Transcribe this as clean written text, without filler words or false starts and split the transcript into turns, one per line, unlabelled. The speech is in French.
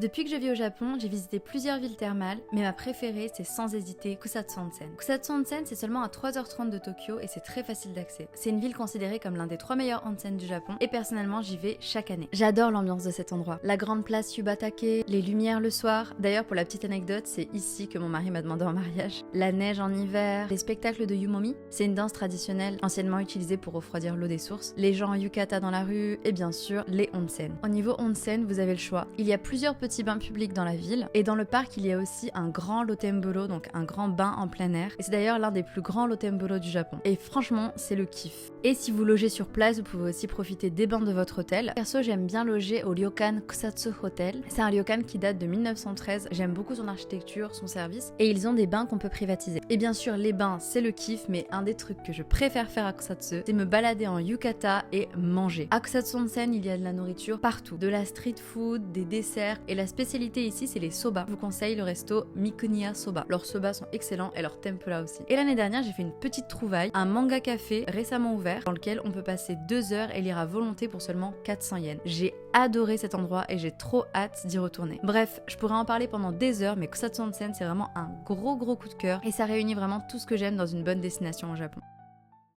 Depuis que je vis au Japon, j'ai visité plusieurs villes thermales, mais ma préférée c'est sans hésiter Kusatsu Onsen. Kusatsu Onsen c'est seulement à 3h30 de Tokyo et c'est très facile d'accès. C'est une ville considérée comme l'un des 3 meilleurs onsen du Japon et personnellement j'y vais chaque année. J'adore l'ambiance de cet endroit. La grande place Yubatake, les lumières le soir. D'ailleurs pour la petite anecdote, c'est ici que mon mari m'a demandé en mariage. La neige en hiver, les spectacles de Yumomi, c'est une danse traditionnelle anciennement utilisée pour refroidir l'eau des sources. Les gens en yukata dans la rue et bien sûr les onsen. Au niveau onsen, vous avez le choix. Il y a plusieurs petits bains publics dans la ville et dans le parc il y a aussi un grand Lotemboro, donc un grand bain en plein air et c'est d'ailleurs l'un des plus grands Lotemboro du Japon et franchement c'est le kiff. Et si vous logez sur place vous pouvez aussi profiter des bains de votre hôtel. Perso j'aime bien loger au Ryokan Kusatsu Hotel, c'est un ryokan qui date de 1913, j'aime beaucoup son architecture, son service et ils ont des bains qu'on peut privatiser. Et bien sûr les bains c'est le kiff, mais un des trucs que je préfère faire à Kusatsu c'est me balader en yukata et manger. À Kusatsu Onsen il y a de la nourriture partout, de la street food, des desserts et la spécialité ici c'est les soba. Je vous conseille le resto Mikuniya Soba. Leurs soba sont excellents et leurs tempura aussi. Et l'année dernière j'ai fait une petite trouvaille, un manga café récemment ouvert dans lequel on peut passer 2 heures et lire à volonté pour seulement 400 yens. J'ai adoré cet endroit et j'ai trop hâte d'y retourner. Bref, je pourrais en parler pendant des heures mais Kusatsu Onsen c'est vraiment un gros coup de cœur et ça réunit vraiment tout ce que j'aime dans une bonne destination au Japon.